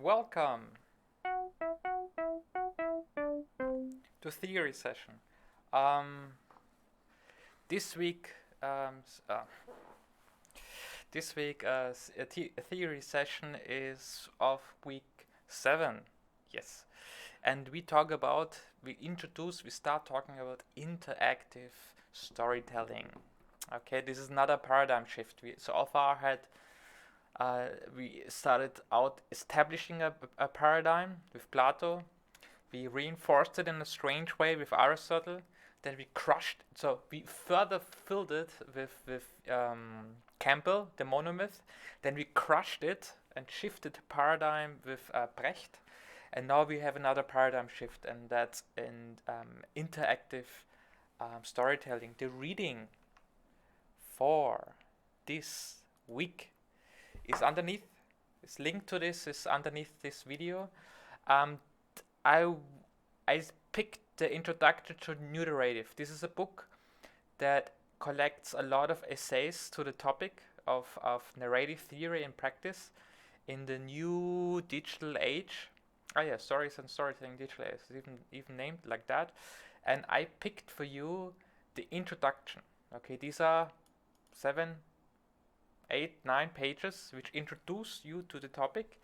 Welcome to Theory Session. Um, this week, um, s- uh, a theory session is of week 7. Yes, and we start talking about interactive storytelling. Okay, this is not a paradigm shift. We so far had we started out establishing a paradigm with Plato. We reinforced it in a strange way with Aristotle. Then we crushed. So we further filled it with Campbell, the monomyth. Then we crushed it and shifted the paradigm with Brecht. And now we have another paradigm shift, and that's in interactive storytelling. The reading for this week is underneath. This link to this is underneath this video. Um, I I picked the Introduction to New Narrative. This is a book that collects a lot of essays to the topic of narrative theory and practice in the new digital age. Oh yeah, stories and storytelling digital age is even named like that. And I picked for you the introduction. Okay, these are 7, 8, 9 pages which introduce you to the topic,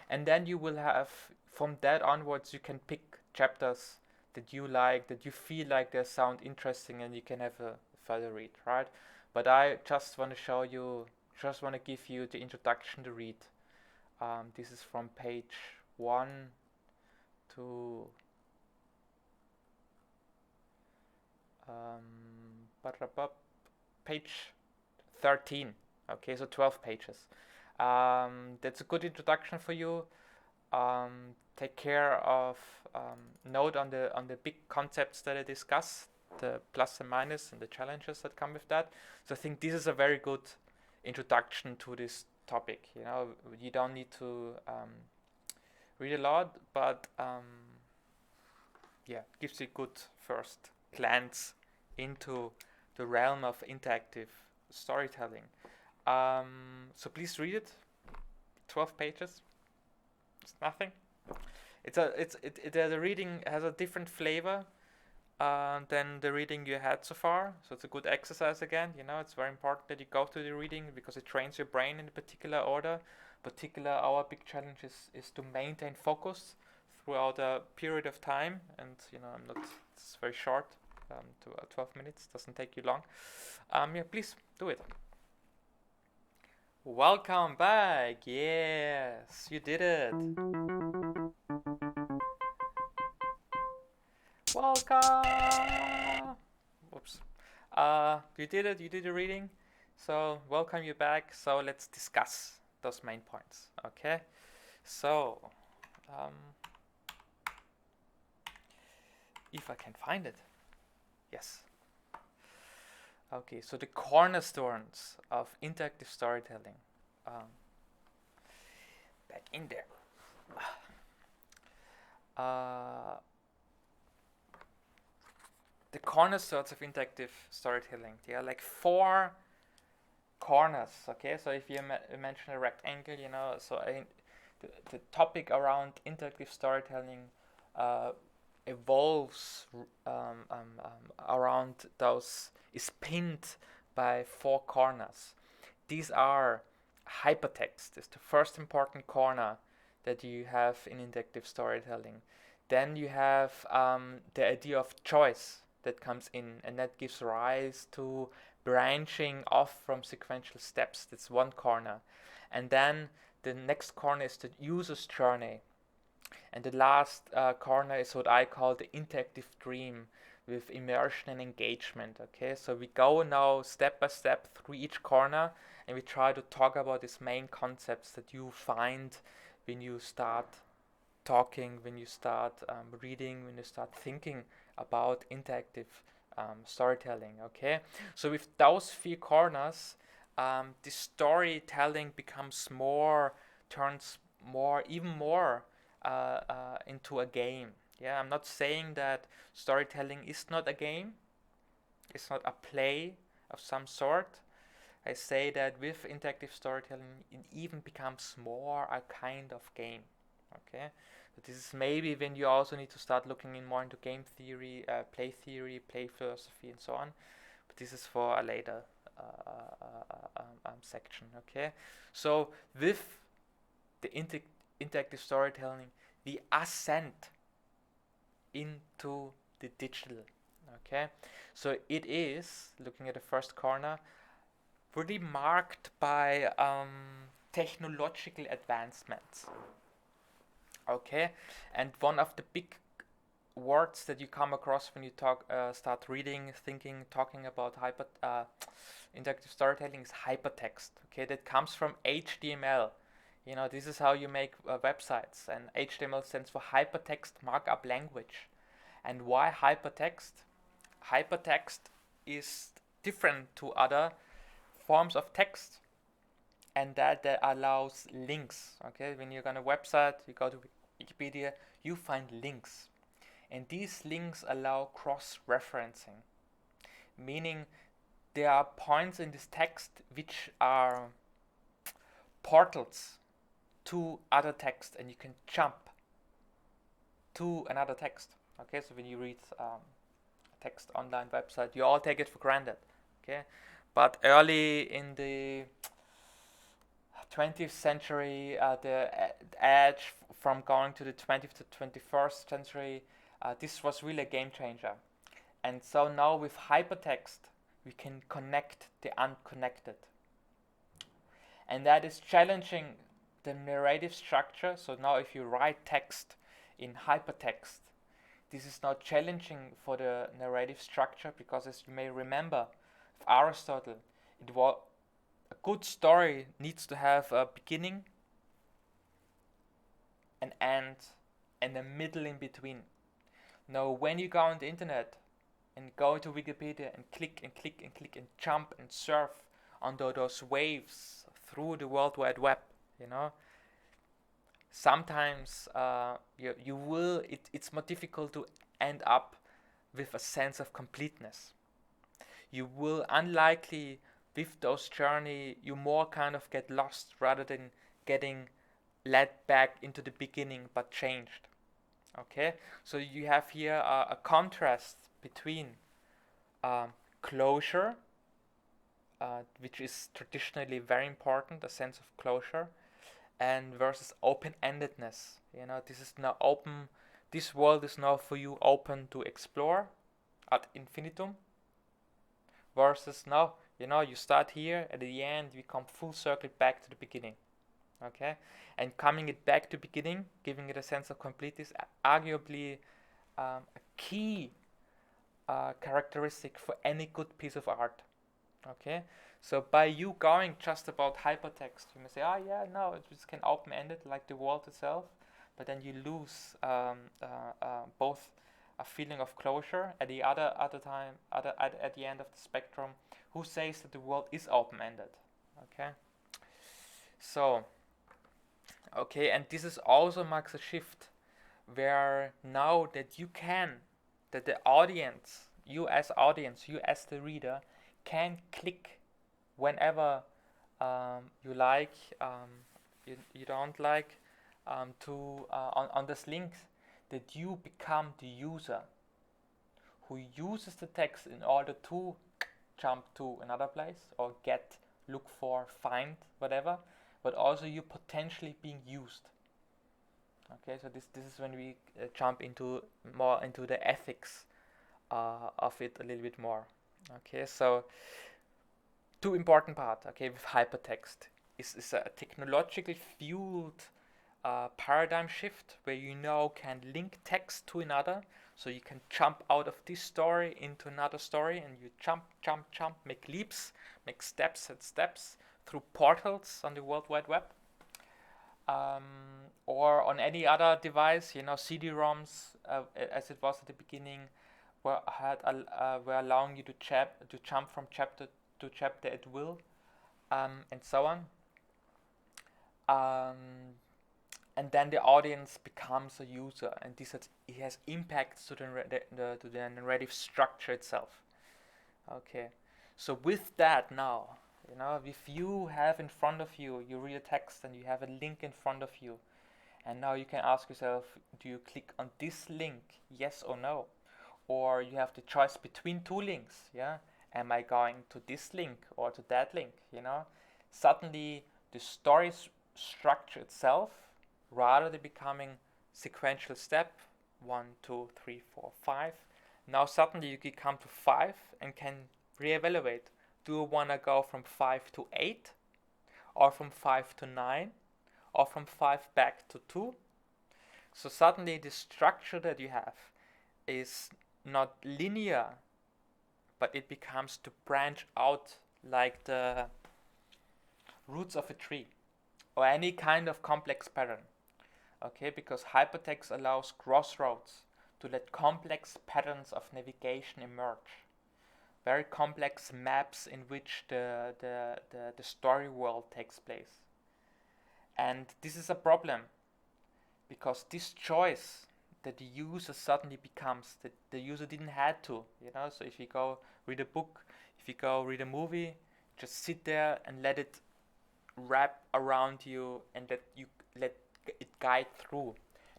and then you will have from that onwards you can pick chapters that you like, that you feel like they sound interesting, and you can have a further read, right? But I just want to show you, just want to give you the introduction to read. This is from page 1 to page 13. Okay, so 12 pages. That's a good introduction for you. Take care of note on the big concepts that I discuss, the plus and minus and the challenges that come with that. So I think this is a very good introduction to this topic. You know, you don't need to read a lot, but yeah, gives you a good first glance into the realm of interactive storytelling. So please read it. 12 pages. It's nothing. The reading has a different flavor than the reading you had so far. So it's a good exercise again. You know, it's very important that you go to the reading because it trains your brain in a particular order. Our big challenge is to maintain focus throughout a period of time. And you know, I'm not. It's very short. To 12 minutes doesn't take you long. Yeah, please do it. Welcome back. Yes, you did it. Welcome. Whoops. You did it. You did the reading. So welcome you back. So let's discuss those main points. Okay. So, um, if I can find it. Yes. Okay. So the cornerstones of interactive storytelling. Um, Back in there. Uh, the cornerstones of interactive storytelling. There are like 4 corners. Okay, so if you mention a rectangle, you know, so the topic around interactive storytelling uh, evolves around those, is pinned by 4 corners. These are hypertext, is the first important corner that you have in interactive storytelling. Then you have the idea of choice that comes in, and that gives rise to branching off from sequential steps. That's one corner. And then the next corner is the user's journey. And the last corner is what I call the interactive dream with immersion and engagement. Okay, so we go now step by step through each corner, and we try to talk about these main concepts that you find when you start talking, when you start reading, when you start thinking about interactive storytelling. Okay, so with those 3 corners, the storytelling becomes more, turns more, even more into a game. Yeah, I'm not saying that storytelling is not a game, it's not a play of some sort. I say that with interactive storytelling, it even becomes more a kind of game. Okay, but this is maybe when you also need to start looking in more into game theory, play philosophy, and so on. But this is for a later section. Okay, so with the interactive storytelling, the ascent into the digital. Okay, so it is, looking at the first corner, really marked by technological advancements. Okay, and one of the big words that you come across when you start reading, thinking, talking about interactive storytelling is hypertext. Okay, that comes from HTML. You know, this is how you make websites, and HTML stands for Hypertext Markup Language. And why hypertext? Hypertext is different to other forms of text, and that allows links. Okay, when you're on a website, you go to Wikipedia, you find links, and these links allow cross-referencing, meaning there are points in this text which are portals to other text, and you can jump to another text. Okay, so when you read text online website, you all take it for granted. Okay, but early in the 20th century, the edge from going to the 20th to 21st century, this was really a game changer. And so now with hypertext, we can connect the unconnected. And that is challenging the narrative structure. So now if you write text in hypertext, this is now challenging for the narrative structure, because as you may remember, with Aristotle, it was a good story needs to have a beginning, an end, and a middle in between. Now, when you go on the internet and go to Wikipedia and click and click and click and jump and surf under those waves through the World Wide Web, you know, sometimes it's more difficult to end up with a sense of completeness. You will unlikely, with those journey, you more kind of get lost rather than getting led back into the beginning but changed. Okay, so you have here a contrast between closure, which is traditionally very important, a sense of closure, and versus open-endedness. You know, this is now open. This world is now for you open to explore ad infinitum. Versus now, you know, you start here, at the end we come full circle back to the beginning. Okay, and coming it back to beginning, giving it a sense of completeness, arguably a key characteristic for any good piece of art. Okay, so by you going just about hypertext, you may say, oh yeah, no, it just can open-ended like the world itself, but then you lose both a feeling of closure at the other time, at the end of the spectrum. Who says that the world is open-ended? Okay, so okay, and this is also marks a shift where now that the audience, you as the reader, can click whenever you like, you don't like, on this link, that you become the user who uses the text in order to jump to another place or look for, find, whatever, but also you potentially being used. Okay, so this is when we jump more into the ethics of it a little bit more. Okay, so two important part. Okay, with hypertext is a technologically fueled paradigm shift where you now can link text to another, so you can jump out of this story into another story, and you jump, make leaps, make steps and steps through portals on the World Wide Web. Or on any other device, you know, CD-ROMs, as it was at the beginning, were allowing you to jump from chapter to chapter at will, and so on. And then the audience becomes a user, and it has impacts to the narrative structure itself. Okay, so with that now, you know, if you have in front of you, you read a text and you have a link in front of you, And now you can ask yourself, do you click on this link, yes or no? Or you have the choice between two links, yeah? Am I going to this link or to that link, you know? Suddenly the story structure itself, rather than becoming sequential step, 1, 2, 3, 4, 5, now suddenly you can come to 5 and can reevaluate. Do you want to go from 5 to 8, or from 5 to 9, or from 5 back to 2? So suddenly the structure that you have is not linear, but it becomes to branch out like the roots of a tree or any kind of complex pattern. Okay, because hypertext allows crossroads to let complex patterns of navigation emerge. Very complex maps in which the story world takes place. And this is a problem because this choice that the user suddenly becomes, that the user didn't had to, you know. So if you go read a book, if you go read a movie, just sit there and let it wrap around you and let it guide through.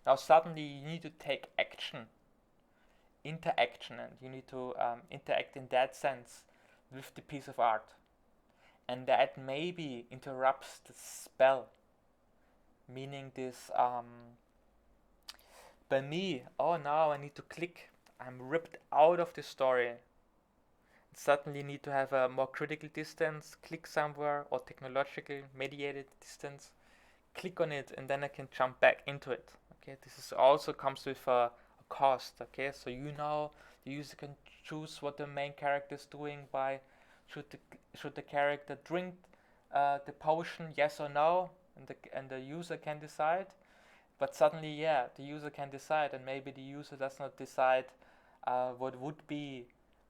Now suddenly you need to take action, interaction, and you need to interact in that sense with the piece of art. And that maybe interrupts the spell, meaning this by me, oh now I need to click, I'm ripped out of the story. Suddenly need to have a more critical distance, click somewhere, or technological mediated distance, click on it, and then I can jump back into it. Okay, this is also comes with a cost. Okay, so the user can choose what the main character is doing by should the character drink the potion, yes or no, and the user can decide. But suddenly, yeah, the user can decide, and maybe the user does not decide what would be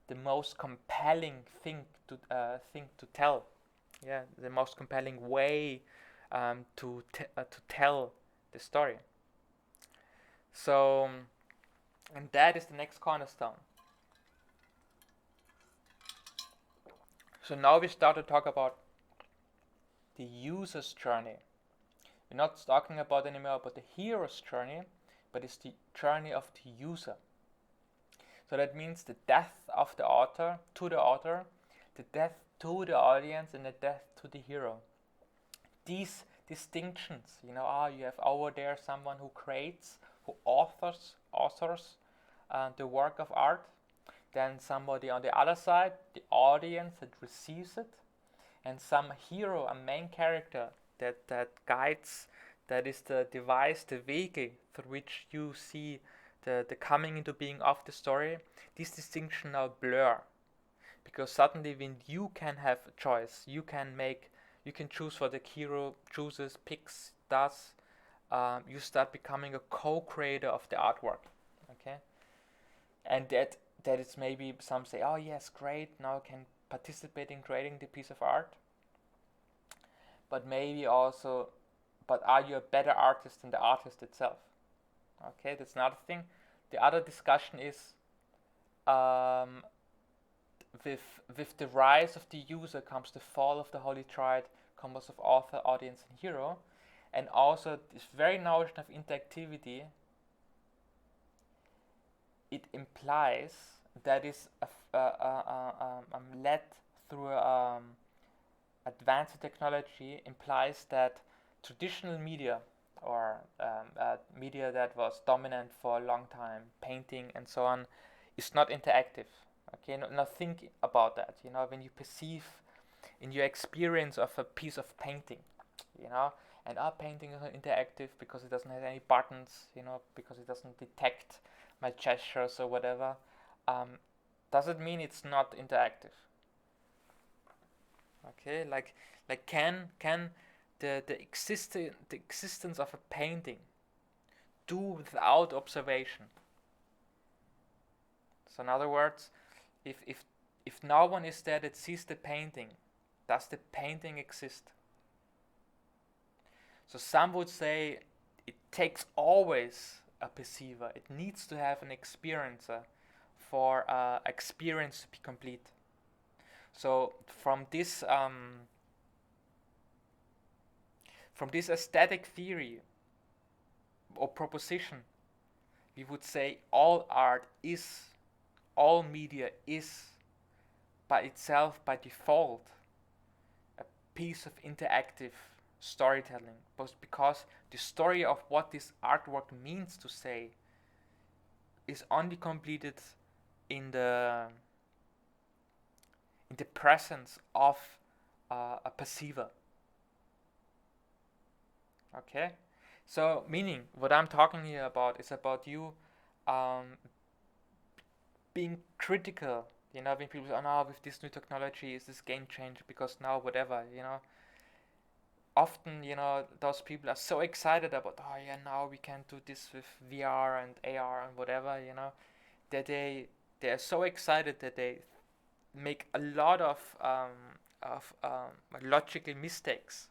the most compelling thing to tell. Yeah, the most compelling way to tell the story. So, and that is the next cornerstone. So now we start to talk about the user's journey. We're not talking about anymore about the hero's journey, but it's the journey of the user. So that means the death of the author to the author, the death to the audience, and the death to the hero. These distinctions, you know, you have over there someone who creates, who authors the work of art, then somebody on the other side, the audience that receives it, and some hero, a main character that guides, that is the device, the vehicle through which you see the coming into being of the story. This distinction now blur, because suddenly when you can have a choice, you can choose what the hero chooses, picks, does. You start becoming a co-creator of the artwork. Okay, and that is maybe some say, oh yes, great, now I can participate in creating the piece of art. But maybe also, but are you a better artist than the artist itself? Okay, that's another thing. The other discussion is um, with the rise of the user comes the fall of the Holy Triad, comes of author, audience, and hero, and also this very notion of interactivity. It implies that is led through advanced technology, implies that traditional media or media that was dominant for a long time, painting and so on, is not interactive. Okay, now think about that. You know, when you perceive in your experience of a piece of painting, you know, and our painting is not interactive because it doesn't have any buttons, you know, because it doesn't detect my gestures or whatever. Does it mean it's not interactive? Okay, like can the existence of a painting do without observation? So in other words, if no one is there that sees the painting, does the painting exist? So some would say it takes always a perceiver. It needs to have an experiencer for experience to be complete. So from this aesthetic theory, or proposition, we would say all art is, all media is by itself, by default, a piece of interactive storytelling, because the story of what this artwork means to say is only completed in the presence of a perceiver. Okay, so meaning what I'm talking here about is about you um, being critical. When people say, "Oh no, with this new technology, is this game changer?" Because now, whatever, often, those people are so excited about, oh yeah, now we can do this with VR and AR and whatever, that they are so excited that they make a lot of logical mistakes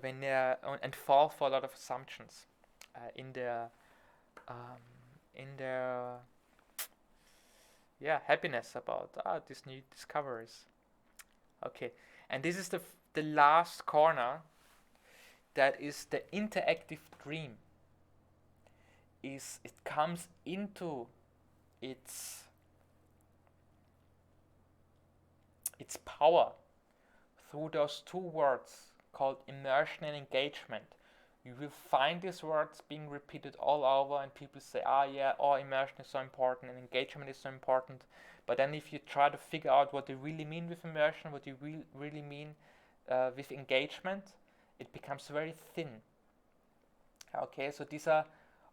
when they are, and fall for a lot of assumptions in their um, happiness about these new discoveries. Okay, and this is the last corner. That is the interactive dream. It comes into its power through those two words called immersion and engagement. You will find these words being repeated all over, and people say, immersion is so important and engagement is so important. But then if you try to figure out what they really mean with immersion, what you really mean with engagement, it becomes very thin. Okay, so these are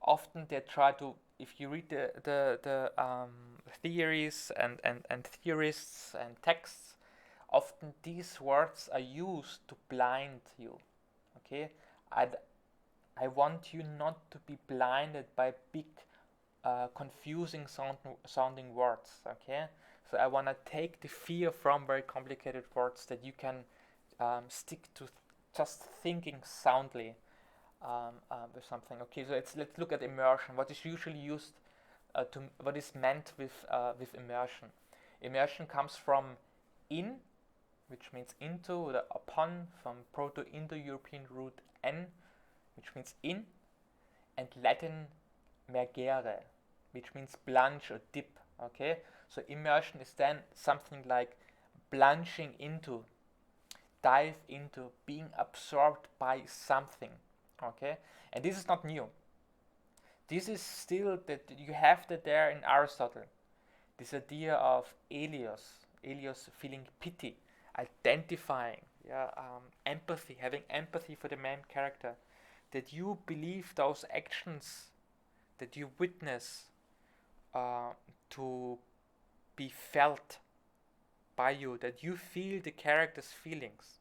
often they try to, if you read the theories and theorists and texts, often these words are used to blind you. Okay, I want you not to be blinded by big confusing sounding words. Okay, so I want to take the fear from very complicated words that you can stick to just thinking soundly with something. Okay, so let's look at immersion. What is usually used what is meant with immersion? Immersion comes from in, which means into, the upon, from Proto-Indo-European root en, which means in, and Latin mergere, which means plunge or dip. Okay, so immersion is then something like plunging into, dive into, being absorbed by something. Okay, and this is not new. This is still that you have that there in Aristotle. This idea of Elios feeling pity, identifying, empathy, having empathy for the main character, that you believe those actions that you witness to be felt by you, that you feel the character's feelings.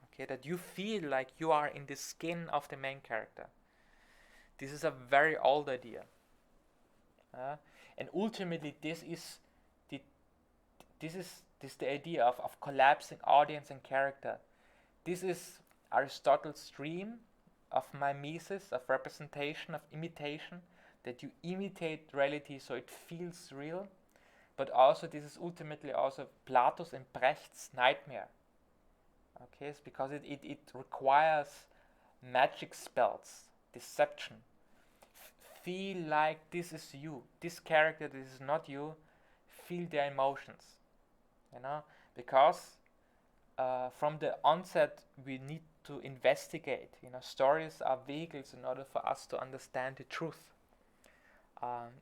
Okay, that you feel like you are in the skin of the main character. This is a very old idea. And ultimately this is the idea of collapsing audience and character. This is Aristotle's dream of mimesis, of representation, of imitation, that you imitate reality so it feels real. But also this is ultimately also Plato's and Brecht's nightmare. Okay, it's because it requires magic spells, deception. Feel like this is you. This character, this is not you. Feel their emotions. Because from the onset we need to investigate. Stories are vehicles in order for us to understand the truth.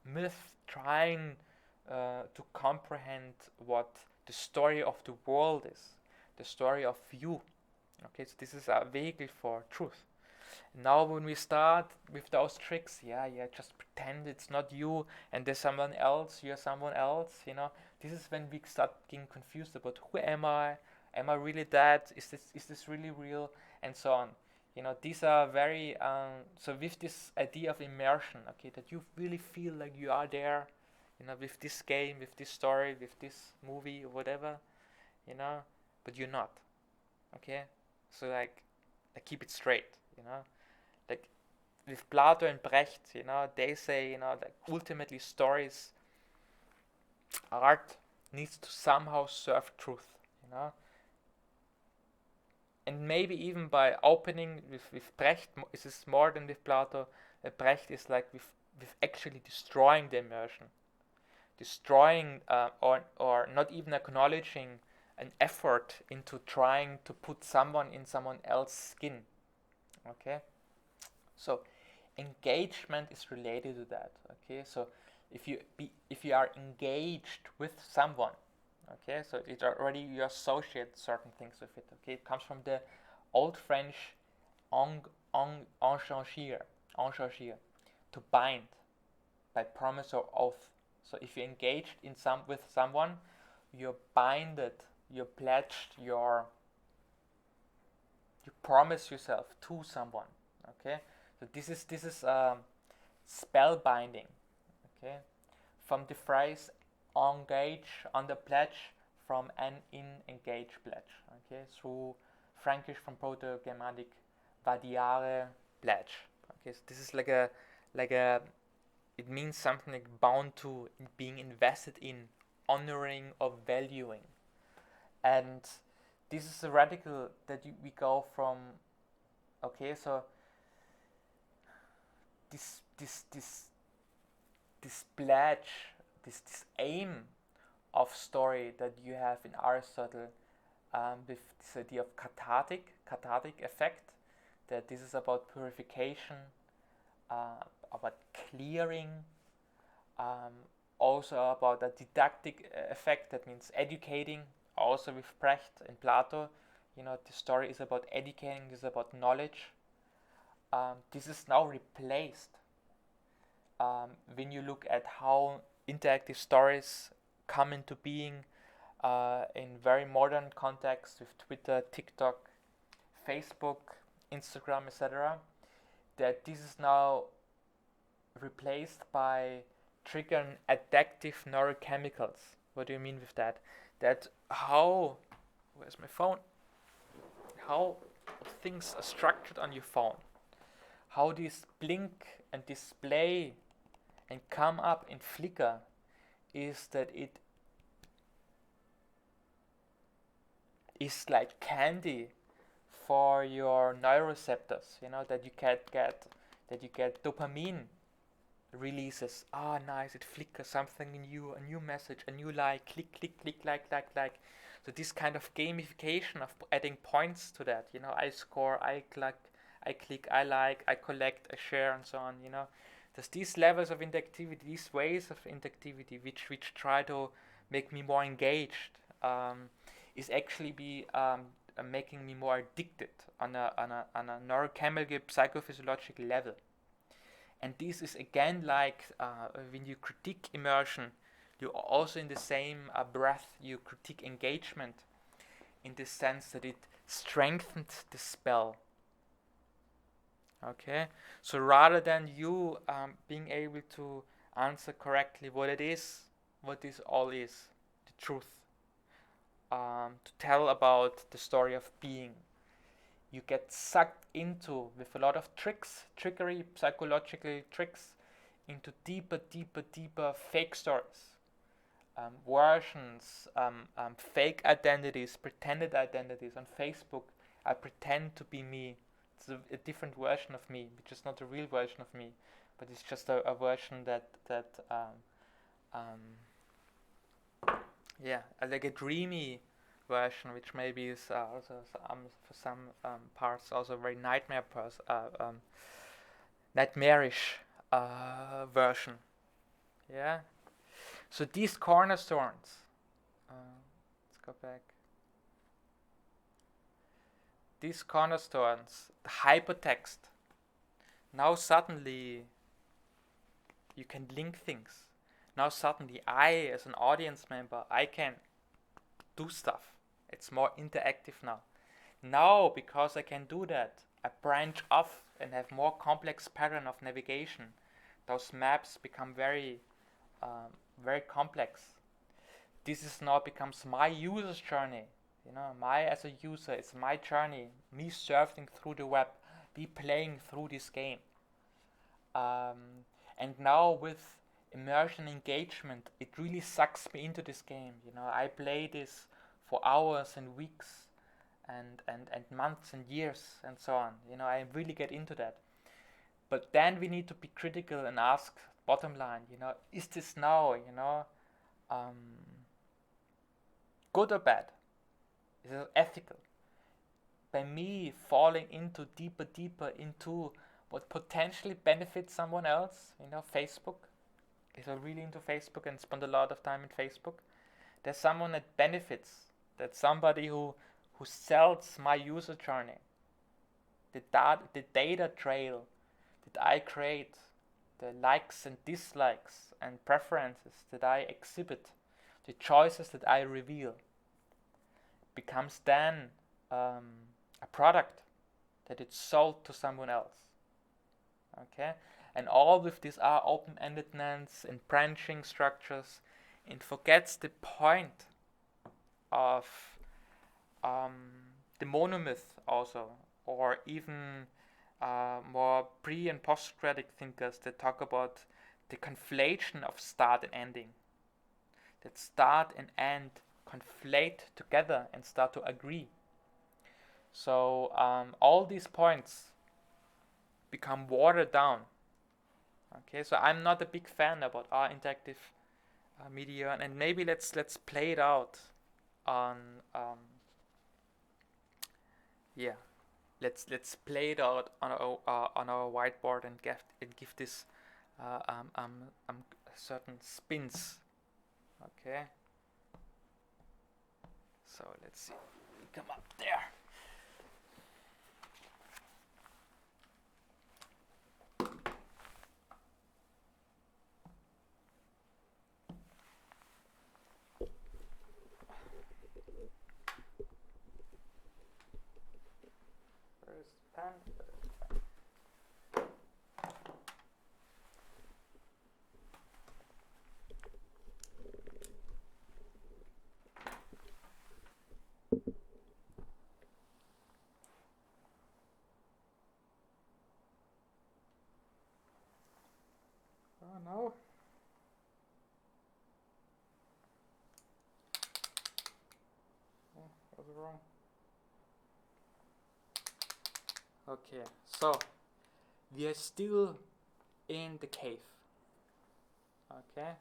Myth trying to comprehend what the story of the world is, the story of you. Okay, so this is a vehicle for truth. Now when we start with those tricks, just pretend it's not you and there's someone else, you're someone else, this is when we start getting confused about who am I really that, is this really real, and so on. These are very so with this idea of immersion, okay, that you really feel like you are there, with this game, with this story, with this movie or whatever, but you're not. Okay, so like keep it straight. Like with Plato and Brecht, they say, like ultimately stories, art needs to somehow serve truth. and maybe even by opening with Brecht, is this more than with Plato. Brecht is like with actually destroying the immersion, destroying or not even acknowledging an effort into trying to put someone in someone else's skin. Okay, so engagement is related to that. Okay, so if you are engaged with someone, okay, so it already you associate certain things with it. Okay, it comes from the old French enchangir, to bind by promise or oath. So if you're engaged in with someone, you're binded, you're pledged, you promise yourself to someone. Okay, so this is spell binding. Okay, from the phrase engage on the pledge, from an in engage pledge. Okay, through Frankish from Proto-Germanic vadiare pledge. Okay, so this is like a it means something like bound to, being invested in, honoring or valuing. And this is a radical that we go from. Okay, so this pledge, this aim of story that you have in Aristotle, with this idea of cathartic effect, that this is about purification, about clearing, um, also about a didactic effect, that means educating, also with Brecht and Plato. The story is about educating, this is about knowledge. This is now replaced when you look at how interactive stories come into being in very modern context with Twitter, TikTok, Facebook, Instagram, etc. That this is now replaced by triggering addictive neurochemicals. What do you mean with that? That how, where's my phone? How things are structured on your phone. How these blink and display and come up and flicker is that it is like candy for your neuroreceptors. That you get dopamine releases. Ah, nice! It flickers something in you, a new message, a new like, click, like. So this kind of gamification of adding points to that. I score, I click, I like, I collect, I share, and so on. There's these levels of interactivity, these ways of interactivity, which try to make me more engaged. Is actually making me more addicted on a neurochemical psychophysiological level. And this is again like when you critique immersion, you also in the same breath you critique engagement, in the sense that it strengthens the spell. Okay, so rather than you being able to answer correctly what this all is, the truth, to tell about the story of being, you get sucked into, with a lot of trickery, psychological tricks, into deeper fake stories, versions, fake identities, pretended identities. On Facebook, I pretend to be me. It's a different version of me, which is not a real version of me, but it's just a version that like a dreamy version, which maybe is also for some parts also very nightmarish version. Yeah. So these cornerstones. Let's go back. These cornerstones, the hypertext. Now suddenly you can link things. Now suddenly I, as an audience member, I can do stuff. It's more interactive now. Now, because I can do that, I branch off and have more complex pattern of navigation. Those maps become very complex. This is now becomes my user's journey. My as a user, it's my journey. Me surfing through the web, me playing through this game. And now with immersion engagement, it really sucks me into this game. I play this for hours and weeks, and months and years and so on. I really get into that. But then we need to be critical and ask, bottom line, is this now, um, good or bad? Is it ethical? By me falling into deeper into what potentially benefits someone else, Facebook. If I'm really into Facebook and spend a lot of time in Facebook, there's someone that benefits. That's somebody who sells my user journey. The data trail that I create, the likes and dislikes and preferences that I exhibit, the choices that I reveal, becomes then a product that it's sold to someone else. Okay, and all with these are open-endedness and branching structures, and forgets the point of the monomyth also, or even more pre- and post-Socratic thinkers that talk about the conflation of start and ending. That start and end conflate together and start to agree. So all these points become watered down. Okay, so I'm not a big fan about our interactive media, and maybe let's play it out on yeah, let's play it out on our whiteboard and give this certain spins. Okay, so let's see. We come up there. Where's the pen? Oh no. Was wrong. Okay, so we are still in the cave. Okay.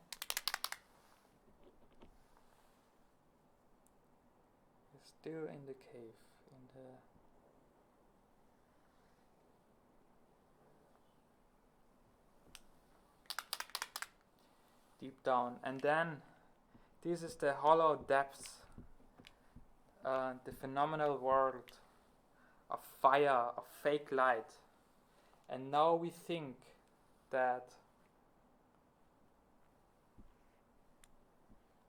We're still in the cave. Deep down, and then this is the hollow depths, the phenomenal world of fire, of fake light. And now we think that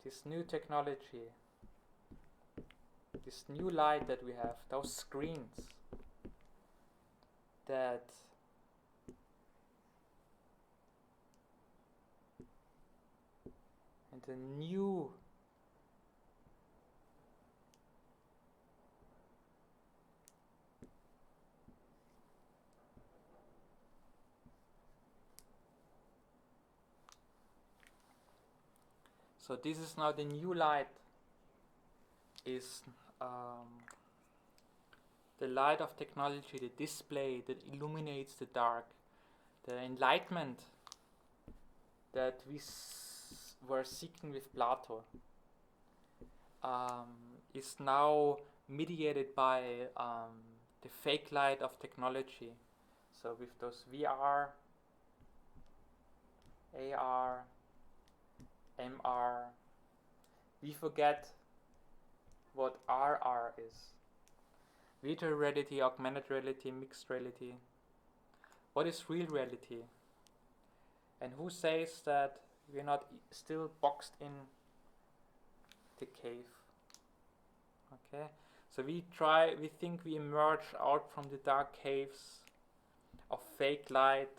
this new technology, this new light that we have, those screens, that and the new so this is now the new light is the light of technology, the display that illuminates the dark, the enlightenment that we were seeking with Plato, is now mediated by the fake light of technology. So with those VR, AR, MR, we forget what RR is. Virtual reality, augmented reality, mixed reality. What is real reality? And who says that we're not still boxed in the cave? Okay, so we think we emerge out from the dark caves of fake light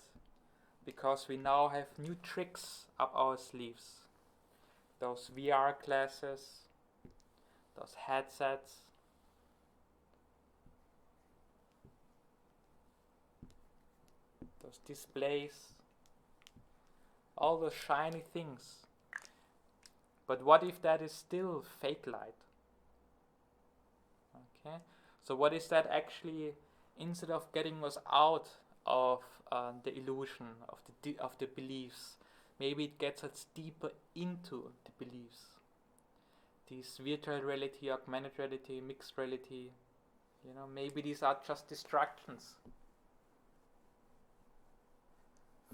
because we now have new tricks up our sleeves. Those VR glasses, those headsets, those displays, all those shiny things. But what if that is still fake light? Okay, So what is that actually? Instead of getting us out of the illusion of the beliefs, maybe it gets us deeper into the beliefs. These virtual reality, augmented reality, mixed reality, maybe these are just distractions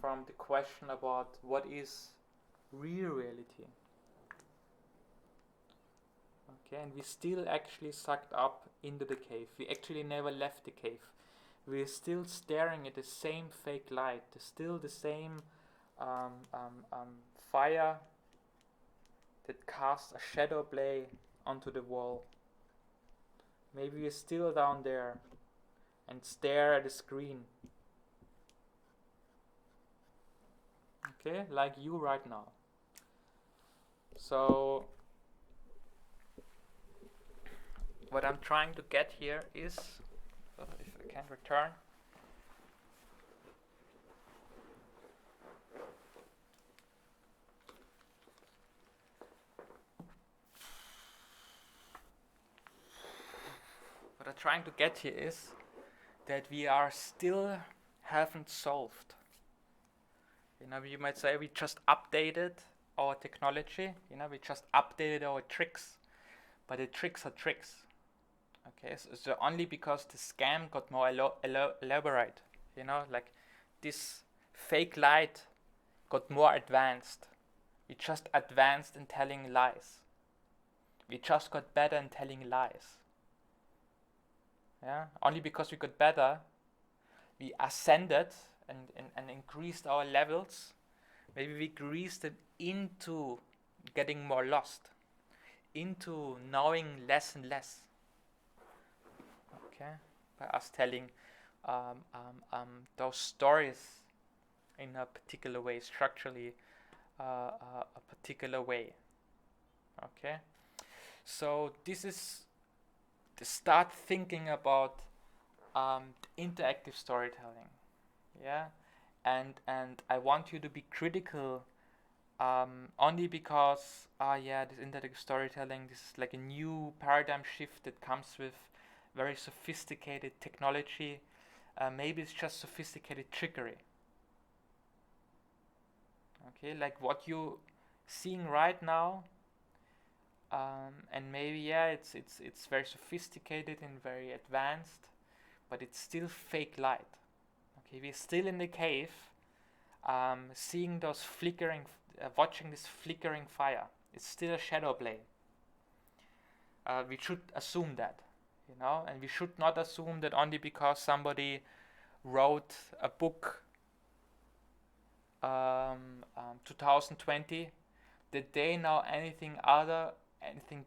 from the question about what is real reality. Okay, and we still actually sucked up into the cave. We actually never left the cave. We're still staring at the same fake light. Still the same fire that casts a shadow play onto the wall. Maybe we're still down there and stare at the screen. Okay, like you right now. So what I'm trying to get here is, if I can return. What I'm trying to get here is that we are still haven't solved. You might say we just updated our technology. We just updated our tricks, but the tricks are tricks. Okay, so only because the scam got more elaborate, like this fake light got more advanced. We just advanced in telling lies. We just got better in telling lies. Yeah, only because we got better, we ascended and increased our levels. Maybe we greased them into getting more lost, into knowing less and less. Okay, by us telling those stories in a particular way, structurally, a particular way. Okay, so this is to start thinking about interactive storytelling. Yeah, and I want you to be critical. Only because this interactive storytelling, this is like a new paradigm shift that comes with very sophisticated technology. Maybe it's just sophisticated trickery. Okay, like what you're seeing right now, and maybe it's very sophisticated and very advanced, but it's still fake light. Okay, we're still in the cave, seeing those flickering, watching this flickering fire. It's still a shadow play. We should assume that, and we should not assume that only because somebody wrote a book 2020 that they know anything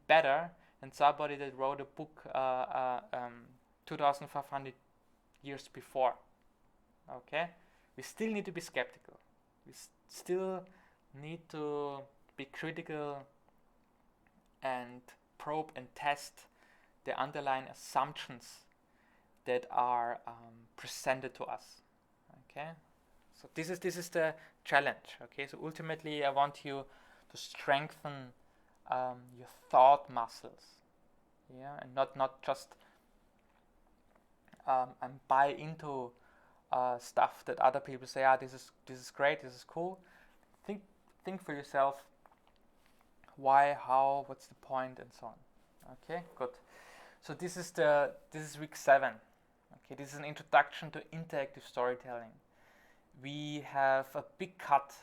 better than somebody that wrote a book 2,500 years before. Okay, we still need to be skeptical. We still need to be critical and probe and test the underlying assumptions that are presented to us. Okay, so this is the challenge. Okay, so ultimately I want you to strengthen your thought muscles. Yeah, and not just and buy into stuff that other people say, this is great, this is cool. Think for yourself, why, how, what's the point, and so on. Okay, good. So this is week 7. Okay, this is an introduction to interactive storytelling. We have a big cut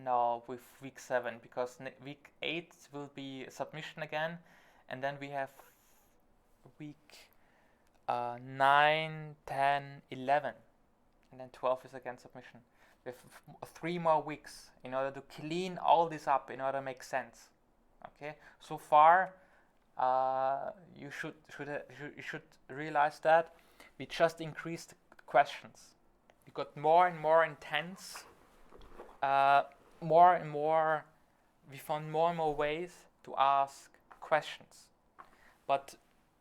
now with week 7 because week 8 will be submission again, and then we have week 9, 10, 11, and then 12 is again submission. We have 3 more weeks in order to clean all this up, in order to make sense. Okay, so far you should realize that we just increased questions. We got more and more intense, more and more. We found more and more ways to ask questions, but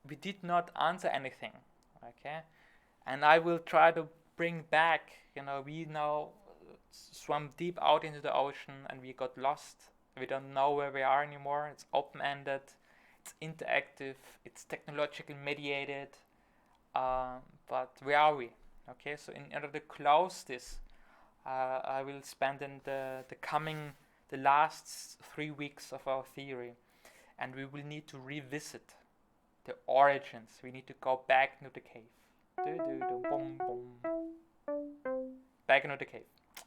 we did not answer anything. Okay, and I will try to bring back. We now swam deep out into the ocean and we got lost. We don't know where we are anymore. It's open-ended, it's interactive, it's technologically mediated. But where are we? Okay, so in order to close this, I will spend in the last 3 weeks of our theory, and we will need to revisit the origins. We need to go back into the cave. Back into the cave.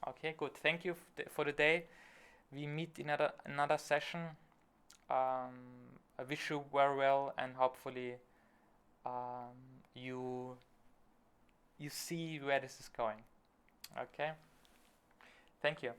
Okay, good. Thank you for the day. We meet in another session. I wish you very well, and hopefully you see where this is going. Okay. Thank you.